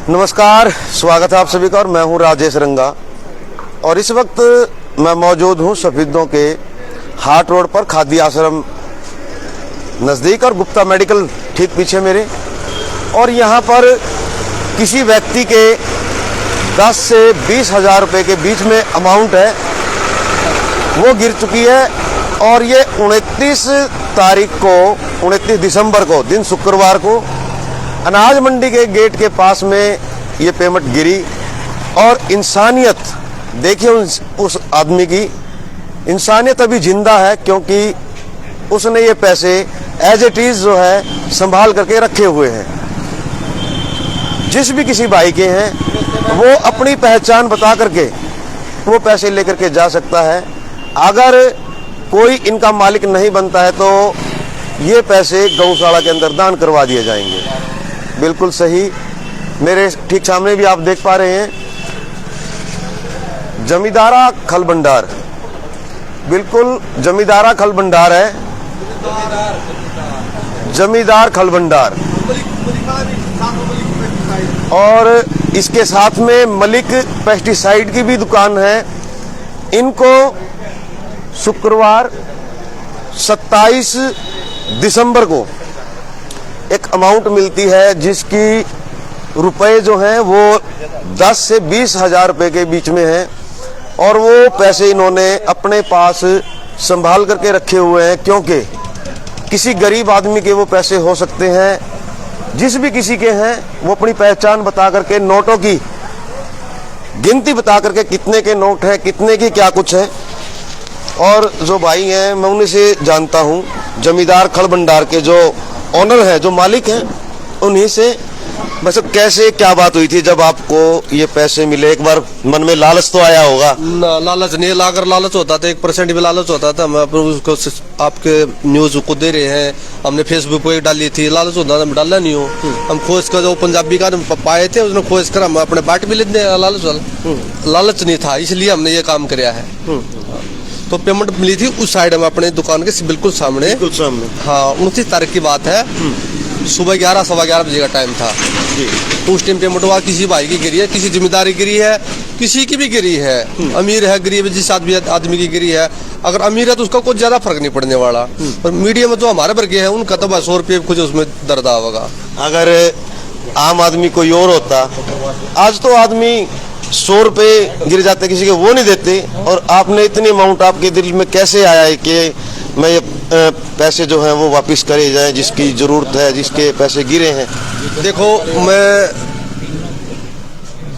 नमस्कार, स्वागत है आप सभी का और मैं हूं राजेश रंगा। और इस वक्त मैं मौजूद हूं सफेदों के हाट रोड पर, खादी आश्रम नज़दीक और गुप्ता मेडिकल ठीक पीछे मेरे। और यहां पर किसी व्यक्ति के 10 से 20 हज़ार रुपये के बीच में अमाउंट है, वो गिर चुकी है। और ये 29 दिसंबर को, दिन शुक्रवार को, अनाज मंडी के गेट के पास में ये पेमेंट गिरी। और इंसानियत देखिए उस आदमी की, इंसानियत अभी जिंदा है, क्योंकि उसने ये पैसे एज इट इज जो है संभाल करके रखे हुए हैं। जिस भी किसी भाई के हैं वो अपनी पहचान बता करके वो पैसे लेकर के जा सकता है। अगर कोई इनका मालिक नहीं बनता है तो ये पैसे गौशाला के अंदर दान करवा दिए जाएंगे। बिल्कुल सही, मेरे ठीक सामने भी आप देख पा रहे हैं जमींदारा खल भंडार, बिल्कुल जमींदारा खल भंडार है, जमींदार खल भंडार। और इसके साथ में मलिक पेस्टिसाइड की भी दुकान है। इनको शुक्रवार 27 दिसंबर को एक अमाउंट मिलती है, जिसकी रुपए जो हैं वो 10 से 20 हज़ार रुपये के बीच में हैं। और वो पैसे इन्होंने अपने पास संभाल करके रखे हुए हैं, क्योंकि किसी गरीब आदमी के वो पैसे हो सकते हैं। जिस भी किसी के हैं वो अपनी पहचान बता करके, नोटों की गिनती बता करके, कितने के नोट हैं, कितने की क्या कुछ है। और जो भाई हैं मैं उन्हीं से जानता हूँ, जमींदार खल भंडार के जो ऑनर हैं, जो मालिक हैं, उन्हीं से। बस कैसे क्या बात हुई थी जब आपको ये पैसे मिले? एक बार मन में लालच तो आया होगा। लालच नहीं, लाकर लालच होता था, 1% भी लालच होता था। हम उसको आपके न्यूज को दे रहे हैं, हमने फेसबुक पे डाली थी, लालच होता था, हम डाला नहीं हो। हम खोज कर, जो पंजाबी का पाए थे उसने खोज कर हम अपने बाट भी लेते हैं। लालच नहीं था, इसलिए हमने ये काम किया है। तो पेमेंट मिली थी उस साइड में, अपने दुकान के बिल्कुल सामने। हाँ, 29 तारीख की बात है, सुबह 11 सवा 11 बजे का टाइम था। तो उस टाइम पेमेंट हुआ, किसी भाई की गिरी है, किसी जिम्मेदारी गिरी है, किसी की भी गिरी है। अमीर है, गरीब है, जिस आदमी की गिरी है। अगर अमीर है तो उसका कुछ ज्यादा फर्क नहीं पड़ने वाला। और मीडियम में जो हमारे वर्ग है उनका तो 100 रुपये कुछ उसमें दर्द होगा। अगर आम आदमी कोई और होता, आज तो आदमी 100 रुपये गिर जाते किसी के, वो नहीं देते। और आपने इतनी अमाउंट, आपके दिल में कैसे आया है कि मैं ये पैसे जो हैं वो वापस करे जाएं, जिसकी जरूरत है, जिसके पैसे गिरे हैं? देखो, मैं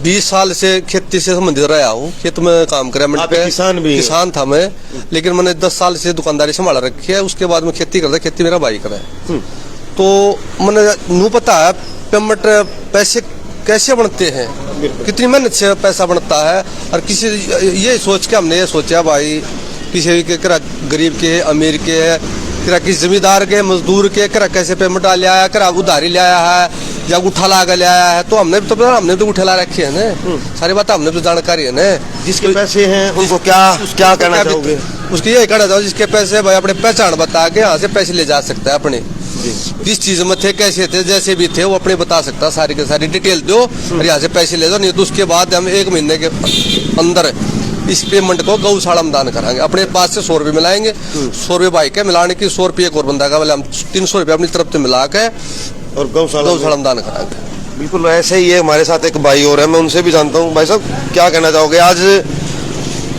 20 साल से खेती से संबंधित रहा हूँ, खेत में काम करा। मैं किसान था मैं, लेकिन मैंने 10 साल से दुकानदारी संभाल रखी है। उसके बाद मैं खेती करता, खेती मेरा भाई करा है। तो मैंने नू पता है पेमेंट पैसे कैसे बनते हैं, कितनी मेहनत से पैसा बनता है। और किसी ये सोच के हमने ये सोचा भाई, किसी के गरीब के, अमीर के, किसी जमींदार के, मजदूर के, कैसे पेमेंट ले आया, करा उधारी ले आया है या उठा ला ले आया है। तो हमने तो उठा ला रखे है ना, सारी बात हमने तो जानकारी है ना। जिसके पैसे हैं उनको क्या कहना चाहोगे? उसकी यही कहना चाहो, जिसके पैसे भाई अपने पहचान बता के यहाँ से पैसे ले जा सकता है। अपने किस चीज में थे, कैसे थे, जैसे भी थे वो अपने बता सकता है। सारी के सारी डिटेल दो और यहाँ से पैसे ले दो। नहीं तो उसके बाद हम 1 महीने के अंदर इस पेमेंट को गौशाला में दान कराएंगे। अपने पास से 100 रुपये मिलाएंगे, 100 रुपये भाई के मिलाने की, 100 रुपये एक और बंदा का, बोले हम 300 रुपये अपनी तरफ से मिला के और गौशाला में दान कराएंगे। बिल्कुल ऐसे ही है। हमारे साथ एक भाई और है, मैं उनसे भी जानता हूँ। भाई साहब, क्या कहना चाहोगे? आज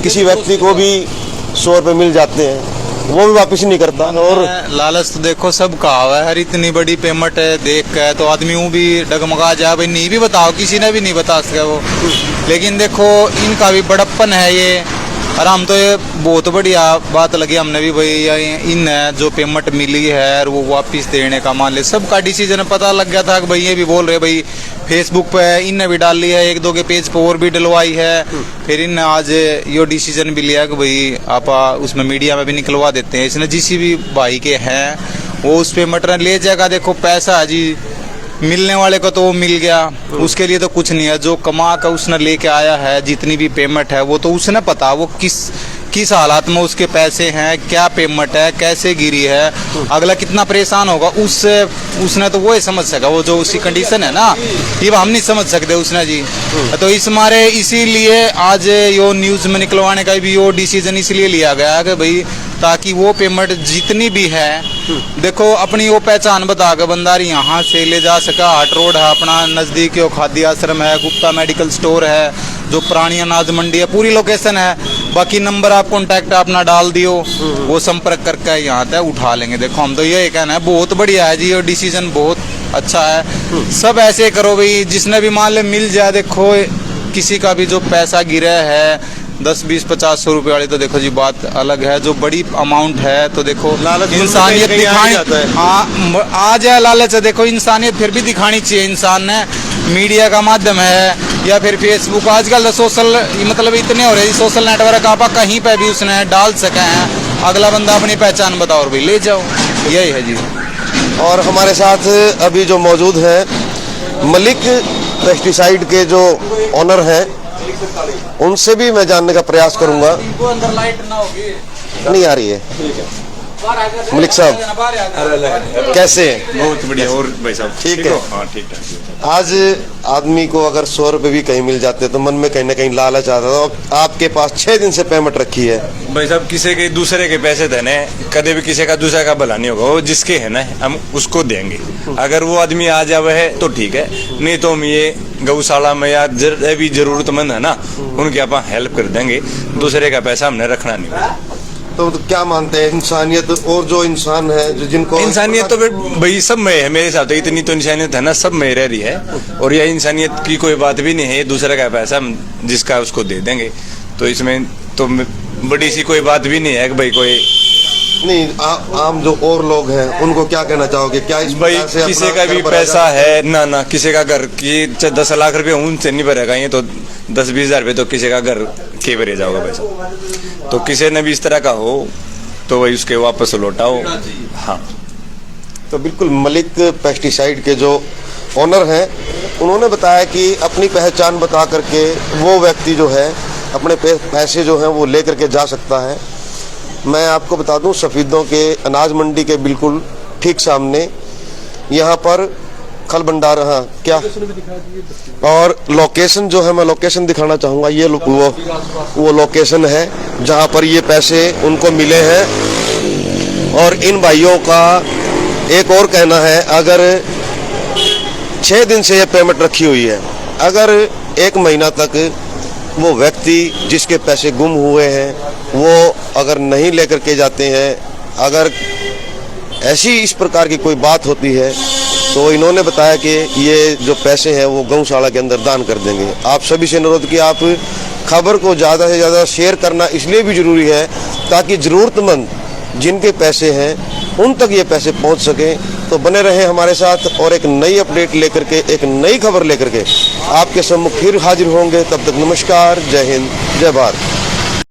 किसी व्यक्ति को भी 100 रुपये मिल जाते हैं, वो भी वापस नहीं करता। और लालच तो देखो सब कहा है, हर इतनी बड़ी पेमेंट है देख के तो आदमी भी डगमगा जाए। भाई नहीं भी बताओ, किसी ने भी नहीं बता सका वो। लेकिन देखो इनका भी बड़प्पन है ये। और हम तो ये बहुत बढ़िया बात लगी हमने भी, भाई इन जो पेमेंट मिली है और वो वापस देने का मान ले, सबका डिसीजन पता लग गया था कि भाई ये भी बोल रहे भाई फेसबुक पे इनने भी डाल लिया है, 1-2 के पेज पे और भी डलवाई है। फिर इन आज ये डिसीजन भी लिया कि भाई आप उसमें मीडिया में भी निकलवा देते हैं। इसने जिस भी भाई के हैं वो उस पेमेंट ले जाएगा। देखो पैसा है जी, मिलने वाले को तो वो मिल गया, उसके लिए तो कुछ नहीं है। जो कमा कर उसने लेके आया है, जितनी भी पेमेंट है वो तो उसने पता वो किस हालात में उसके पैसे हैं, क्या पेमेंट है, कैसे गिरी है, अगला कितना परेशान होगा, उसने तो वो ही समझ सका, वो जो उसकी कंडीशन है ना, ये हम नहीं समझ सकते उसने जी। तो इस मारे इसीलिए आज यो न्यूज़ में निकलवाने का भी वो डिसीजन इसलिए लिया गया कि भाई ताकि वो पेमेंट जितनी भी है, देखो अपनी वो पहचान बता के बंदार यहाँ से ले जा सका। हाट रोड है अपना, नज़दीक खाद्य आश्रम है, गुप्ता मेडिकल स्टोर है, जो पुरानी अनाज मंडी है, पूरी लोकेशन है। बाकी नंबर आप कॉन्टैक्ट अपना डाल दियो, वो संपर्क करके यहाँ तक उठा लेंगे। देखो हम तो यही कहना है, बहुत बढ़िया है जी, ये डिसीजन बहुत अच्छा है। सब ऐसे करो भाई, जिसने भी मान ले मिल जाए। देखो किसी का भी जो पैसा गिरा है 10, 20, 50, 100 रुपए वाली तो देखो जी बात अलग है। जो बड़ी अमाउंट है तो देखो इंसानियत दिखानी, आ जाए लालच है, देखो इंसानियत फिर भी दिखानी चाहिए इंसान ने। मीडिया का माध्यम है या फिर फेसबुक, आजकल तो सोशल मतलब इतने हो रहे सोशल नेटवर्क, आप कहीं पे भी उसने डाल सके हैं, अगला बंदा अपनी पहचान बताओ और भाई ले जाओ, यही है जी। और हमारे साथ अभी जो मौजूद है मलिक पेस्टिसाइड के जो ऑनर हैं, उनसे भी मैं जानने का प्रयास करूंगा। अंदर लाइट ना होगी, नहीं आ रही है। मलिक साहब कैसे हैं? बहुत बढ़िया। और भाई साहब ठीक है? हाँ ठीक ठाक। आज आदमी को अगर 100 रुपए भी कहीं मिल जाते तो मन में कहीं ना कहीं लालच आता था। तो आपके पास 6 दिन से पेमेंट रखी है। भाई साहब किसी के दूसरे के पैसे देने, कदे भी किसी का दूसरे का भला नहीं होगा। वो जिसके है ना हम उसको देंगे। अगर वो आदमी आ जावे है तो ठीक है, नहीं तो हम ये गौशाला में या भी जरूरतमंद है ना, उनके आप हेल्प कर देंगे। दूसरे का पैसा हमने रखना नहीं। तो क्या मानते हैं इंसानियत, और जो इंसान है जो जिनको इंसानियत तो भाई सब में है मेरे हिसाब से। इतनी तो इंसानियत है ना, सब में रह रही है। और यह इंसानियत की कोई बात भी नहीं है। दूसरे का पैसा हम जिसका उसको दे देंगे, तो इसमें तो बड़ी सी कोई बात भी नहीं है कि भाई कोई नहीं। आम जो और लोग हैं उनको क्या कहना चाहोगे? क्या इस भाई किसी का भी पैसा है ना, किसी का घर की 10 लाख रुपए उनसे नहीं भरेगा, ये तो 10-20 हजार रुपये तो किसी का घर के भरे जाओगा पैसा। तो किसी ने भी इस तरह का हो तो वही उसके वापस लौटाओ। हाँ, तो बिल्कुल मलिक पेस्टिसाइड के जो ऑनर हैं उन्होंने बताया कि अपनी पहचान बता करके वो व्यक्ति जो है अपने पैसे जो हैं वो ले करके जा सकता है। मैं आपको बता दूं, सफीदों के अनाज मंडी के बिल्कुल ठीक सामने यहाँ पर खल भंडार, हाँ क्या, और लोकेशन जो है मैं लोकेशन दिखाना चाहूँगा। ये वो लोकेशन है जहाँ पर ये पैसे उनको मिले हैं। और इन भाइयों का एक और कहना है, अगर 6 दिन से ये पेमेंट रखी हुई है, अगर 1 महीना तक वो व्यक्ति जिसके पैसे गुम हुए हैं वो अगर नहीं लेकर के जाते हैं, अगर ऐसी इस प्रकार की कोई बात होती है तो इन्होंने बताया कि ये जो पैसे हैं वो गौशाला के अंदर दान कर देंगे। आप सभी से अनुरोध कि आप खबर को ज़्यादा से ज़्यादा शेयर करना इसलिए भी ज़रूरी है ताकि ज़रूरतमंद जिनके पैसे हैं उन तक ये पैसे पहुंच सकें। तो बने रहें हमारे साथ और एक नई अपडेट लेकर के, एक नई खबर लेकर के आपके सम्मुख फिर हाजिर होंगे। तब तक नमस्कार, जय हिंद, जय भारत।